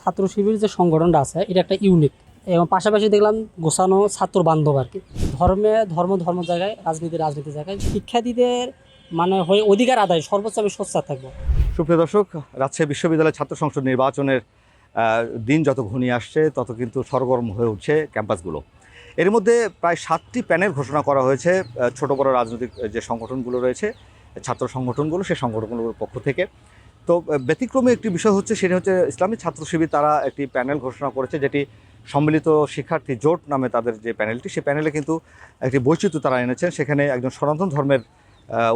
ছাত্র শিবির যে সংগঠনটা আছে এটা একটা ইউনিক এবং পাশাপাশি দেখলাম গোছানো ছাত্র বান্ধব আর কি। ধর্ম জায়গায়, রাজনীতি জায়গায়, শিক্ষার্থীদের মানে হয়ে অধিকার আদায় সর্বোচ্চ আমি সোচ্চার থাকবো। সুপ্রিয় দর্শক, রাজশাহী বিশ্ববিদ্যালয়ের ছাত্র সংসদ নির্বাচনের দিন যত ঘনিয়ে আসছে তত কিন্তু সরগরম হয়ে উঠছে ক্যাম্পাসগুলো। এর মধ্যে প্রায় 7টি প্যানেল ঘোষণা করা হয়েছে ছোট বড় রাজনৈতিক যে সংগঠনগুলো রয়েছে, ছাত্র সংগঠনগুলো, সেই সংগঠনগুলোর পক্ষ থেকে। তো ব্যতিক্রমী একটি বিষয় হচ্ছে, সেটা হচ্ছে ইসলামী ছাত্র শিবির তারা একটি প্যানেল ঘোষণা করেছে, যেটি সম্মিলিত শিক্ষার্থী জোট নামে তাদের যে প্যানেলটি, সেই প্যানেলে কিন্তু একটি বৈচিত্র্য তারা এনেছেন। সেখানে একজন সনাতন ধর্মের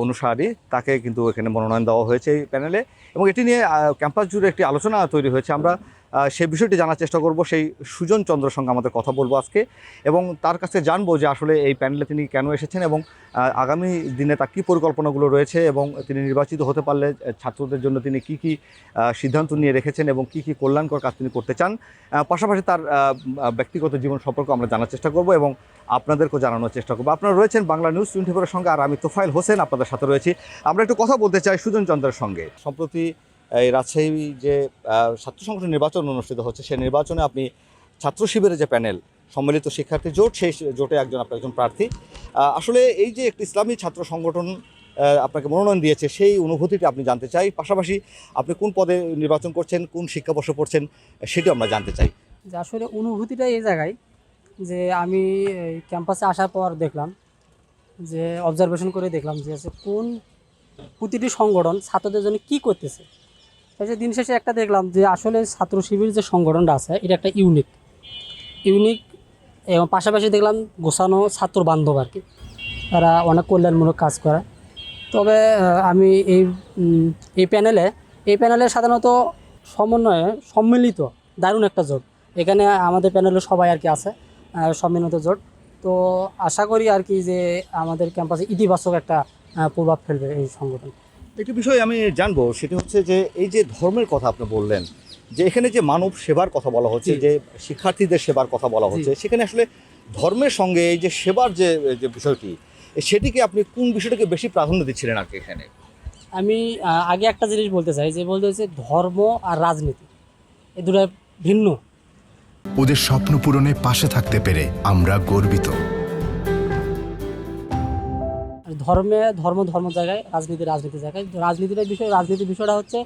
অনুসারী তাকে কিন্তু এখানে মনোনয়ন দেওয়া হয়েছে এই প্যানেলে, এবং এটি নিয়ে ক্যাম্পাস জুড়ে একটি আলোচনা তৈরি হয়েছে। আমরা সেই বিষয়টি জানার চেষ্টা করব, সেই সুজন চন্দ্রের সঙ্গে আমাদের কথা বলবো আজকে, এবং তার কাছে জানবো যে আসলে এই প্যানেলে তিনি কেন এসেছেন এবং আগামী দিনে তার কী পরিকল্পনাগুলো রয়েছে, এবং তিনি নির্বাচিত হতে পারলে ছাত্রদের জন্য তিনি কী কী সিদ্ধান্ত নিয়ে রেখেছেন এবং কী কী কল্যাণকর কাজ তিনি করতে চান। পাশাপাশি তার ব্যক্তিগত জীবন সম্পর্কে আমরা জানার চেষ্টা করব এবং আপনাদেরকেও জানানোর চেষ্টা করবো। আপনারা রয়েছেন বাংলা নিউজ 24-এর সঙ্গে, আর আমি তোফায়েল হোসেন আপনাদের সাথে রয়েছি। আমরা একটু কথা বলতে চাই সুজন চন্দ্রের সঙ্গে। সম্প্রতি এই রাজশাহী যে ছাত্র সংগঠন নির্বাচন অনুষ্ঠিত হচ্ছে, সেই নির্বাচনে আপনি ছাত্র শিবিরের যে প্যানেল সম্মিলিত শিক্ষার্থী জোট, সেই জোটে আপনি একজন প্রার্থী। আসলে এই যে একটি ইসলামী ছাত্র সংগঠন আপনাকে মনোনয়ন দিয়েছে, সেই অনুভূতিটা আপনি জানতে চাই। পাশাপাশি আপনি কোন পদে নির্বাচন করছেন, কোন শিক্ষাবর্ষে পড়ছেন, সেটাও আমরা জানতে চাই। যে আসলে অনুভূতিটা এই জায়গায় যে আমি ক্যাম্পাসে আসার পর দেখলাম, যে অবজারভেশন করে দেখলাম যে কোন প্রতিটি সংগঠন ছাত্রদের জন্য কী করতেছে। এই যে দিন শেষে একটা দেখলাম যে আসলে ছাত্র শিবির যে সংগঠনটা আছে এটা একটা ইউনিক এবং পাশাপাশি দেখলাম গোছানো ছাত্র বান্ধব আর কি। তারা অনেক কল্যাণমূলক কাজ করে। তবে আমি এই প্যানেলে সাধারণত সমন্বয়ে সম্মিলিত দারুণ একটা জোট। এখানে আমাদের প্যানেলে সবাই আর কি আছে, সম্মিলিত জোট। তো আশা করি আর কি যে আমাদের ক্যাম্পাসে ইতিবাচক একটা প্রভাব ফেলবে এই সংগঠন। একটি বিষয় আমি জানবো, সেটি হচ্ছে যে এই যে ধর্মের কথা আপনি বললেন, যে এখানে যে মানব সেবার কথা বলা হচ্ছে, যে শিক্ষার্থীদের সেবার কথা বলা হচ্ছে, সেখানে আসলে ধর্মের সঙ্গে এই যে সেবার যে বিষয়টি, সেটিকে আপনি কোন বিষয়টাকে বেশি প্রাধান্য দিচ্ছিলেন আর কি এখানে? আমি আগে একটা জিনিস বলতে চাই, যে বলতে হচ্ছে ধর্ম আর রাজনীতি এই দুটো ভিন্ন। ওদের স্বপ্ন পূরণে পাশে থাকতে পেরে আমরা গর্বিত। ধর্ম জায়গায়, রাজনীতি জায়গায়। রাজনীতির বিষয়টা হচ্ছে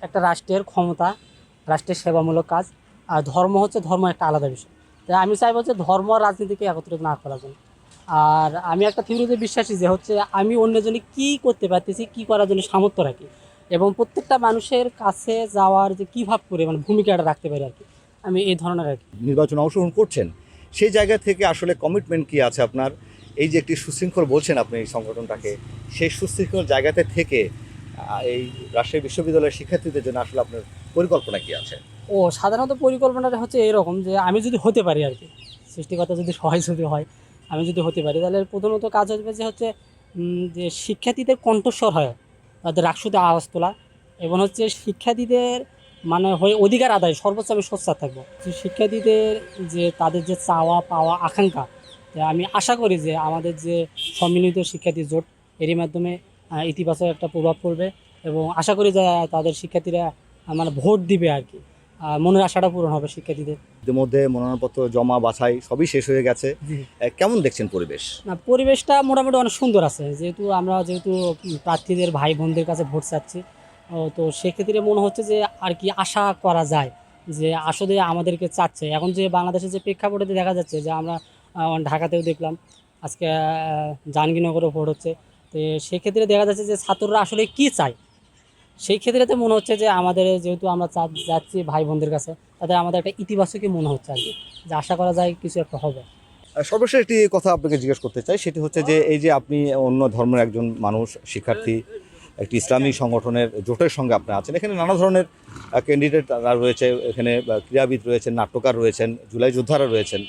একটা রাষ্ট্রের ক্ষমতা, রাষ্ট্রের সেবামূলক কাজ। আর ধর্ম একটা আলাদা বিষয়। তাই আমি চাইবো যে ধর্ম আর রাজনীতিকে একত্রিত না করার জন্য। আর আমি একটা থিওরিতে বিশ্বাসী যে আমি অন্যজনে কী করতে পারতেছি, কী করার জন্য সামর্থ্য রাখি, এবং প্রত্যেকটা মানুষের কাছে যাওয়ার যে কী ভাব করে মানে ভূমিকাটা রাখতে পারি আর কি। আমি এই ধরনের আর কি। নির্বাচনে অংশগ্রহণ করছেন, সেই জায়গা থেকে আসলে কমিটমেন্ট কী আছে আপনার? এই যে একটি সুশৃঙ্খল বলছেন আপনি এই সংগঠনটাকে, সেই সুশৃঙ্খল জায়গাতে থেকে এই রাজশাহী বিশ্ববিদ্যালয়ের শিক্ষার্থীদের জন্য আসলে আপনার পরিকল্পনা কী আছে? সাধারণত পরিকল্পনাটা এরকম যে আমি যদি হতে পারি আর কি, সৃষ্টিকর্তা যদি সহায় হয়, আমি যদি হতে পারি, তাহলে প্রথমত কাজ হবে যে শিক্ষার্থীদের কণ্ঠস্বর হয়, তাদের রাকসুতে আওয়াজ তোলা, এবং শিক্ষার্থীদের মানে হয়ে অধিকার আদায় সর্বোচ্চ আমি সোচ্চার থাকবো। যে শিক্ষার্থীদের যে তাদের যে চাওয়া পাওয়া আকাঙ্ক্ষা, আমি আশা করি যে আমাদের যে সম্মিলিত শিক্ষার্থী জোট এরই মাধ্যমে ইতিবাচক একটা প্রভাব পড়বে, এবং আশা করি যে তাদের শিক্ষার্থীরা মানে ভোট দিবে আর কি, মনের আশাটা পূরণ হবে শিক্ষার্থীদের। ইতিমধ্যে মনোনয়নপত্র জমা বাছাই সবই শেষ হয়ে গেছে, কেমন দেখছেন পরিবেশ? না, পরিবেশটা মোটামুটি অনেক সুন্দর আছে। যেহেতু প্রার্থীদের ভাই বোনদের কাছে ভোট চাচ্ছি, তো সেক্ষেত্রে মনে হচ্ছে যে আর কি আশা করা যায় যে আসলে আমাদেরকে চাচ্ছে। এখন যে বাংলাদেশের যে প্রেক্ষাপটে দেখা যাচ্ছে, যে আমরা ঢাকাতেও দেখলাম আজকে জাহাঙ্গীরনগরেও ভোট হচ্ছে, তো সেক্ষেত্রে দেখা যাচ্ছে যে ছাত্ররা আসলে কী চায়। সেই ক্ষেত্রেতে মনে হচ্ছে যে আমাদের যেহেতু আমরা যাচ্ছি ভাই বোনদের কাছে, তাদের আমাদের একটা ইতিবাচকই মনে হচ্ছে আর কি, যে আশা করা যায় কিছু একটা হবে। সর্বশেষ একটি কথা আপনাকে জিজ্ঞেস করতে চাই, সেটি হচ্ছে যে এই যে আপনি অন্য ধর্মের একজন মানুষ, শিক্ষার্থী, একটি ইসলামী সংগঠনের জোটের সঙ্গে আপনি আছেন, এখানে নানা ধরনের ক্যান্ডিডেট রয়েছে, এখানে ক্রীড়াবিদ রয়েছেন, নাট্যকার রয়েছেন, জুলাই যোদ্ধারা রয়েছেন।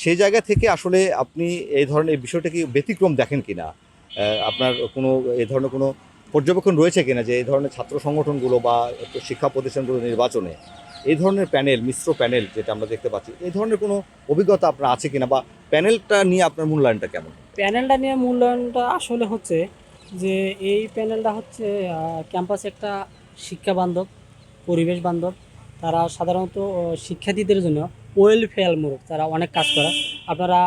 সেই জায়গা থেকে আসলে আপনি এই ধরনের বিষয়টা কি ব্যতিক্রম দেখেন কিনা? আপনার কোনো এই ধরনের কোনো পর্যবেক্ষণ রয়েছে কিনা যে এই ধরনের ছাত্র সংগঠনগুলো বা শিক্ষা প্রতিষ্ঠানগুলো নির্বাচনে এই ধরনের প্যানেল, মিশ্র প্যানেল যেটা আমরা দেখতে পাচ্ছি, এই ধরনের কোনো অভিজ্ঞতা আপনার আছে কিনা, বা প্যানেলটা নিয়ে আপনার মূল্যায়নটা কেমন? প্যানেলটা নিয়ে মূল্যায়নটা আসলে যে এই প্যানেলটা ক্যাম্পাসে একটা শিক্ষা বান্ধব, পরিবেশ বান্ধব, তারা সাধারণত শিক্ষার্থীদের জন্য ওয়েলফেয়ারমূলক তারা অনেক কাজ করে। আপনারা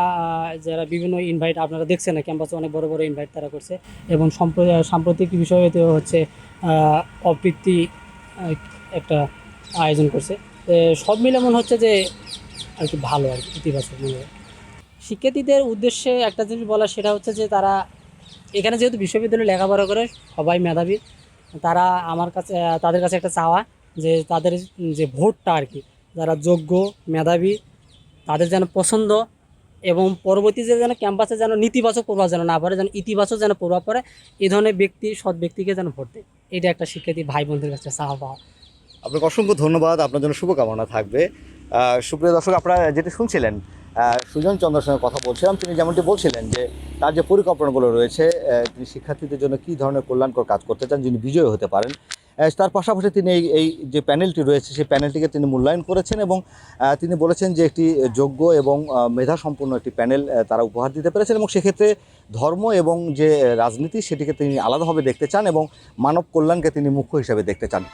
যারা বিভিন্ন ইনভাইট আপনারা দেখছেন না, ক্যাম্পাসে অনেক বড় বড় ইনভাইট তারা করছে। এবং সাম্প্রতিক বিষয়তে হচ্ছে অবৃত্তি একটা আয়োজন করছে। সব মিলে মনে হচ্ছে যে আর কি ভালো আর কি, ইতিবাচক মনে হয়। শিক্ষার্থীদের উদ্দেশ্যে একটা জিনিস বলা, সেটা হচ্ছে যে তারা এখানে যেহেতু বিশ্ববিদ্যালয়ে লেখাপড়া করে সবাই মেধাবী, তারা আমার কাছে তাদের কাছে একটা চাওয়া যে তাদের যে ভোটটা আর কি, যারা যোগ্য মেধাবী তাদের যেন পছন্দ, এবং পরবর্তীতে যেন ক্যাম্পাসে যেন নেতিবাচক প্রভাব যেন না পড়ে, যেন ইতিবাচক যেন প্রভাব পড়ে, এই ধরনের ব্যক্তি সৎ ব্যক্তিকে যেন ভোট দেয়। এটা একটা শিক্ষার্থী ভাই বোনদের কাছে চাওয়া পাওয়া। আপনাকে অসংখ্য ধন্যবাদ, আপনার জন্য শুভকামনা থাকবে। সুপ্রিয় দর্শক, আপনারা যেটি শুনছিলেন সুজন চন্দ্রের সঙ্গে কথা বলছিলাম। তিনি যেমনটি বলছিলেন যে তার যে পরিকল্পনাগুলো রয়েছে, তিনি শিক্ষার্থীদের জন্য কী ধরনের কল্যাণকর কাজ করতে চান, যিনি বিজয়ী হতে পারেন। তার পাশাপাশি তিনি এই যে প্যানেলটি রয়েছে সেই প্যানেলটিকে তিনি মূল্যায়ন করেছেন, এবং তিনি বলেছেন যে একটি যোগ্য এবং মেধাসম্পন্ন একটি প্যানেল তারা উপহার দিতে পেরেছেন, এবং সেক্ষেত্রে ধর্ম এবং যে রাজনীতি সেটিকে তিনি আলাদাভাবে দেখতে চান এবং মানব কল্যাণকে তিনি মুখ্য হিসেবে দেখতে চান।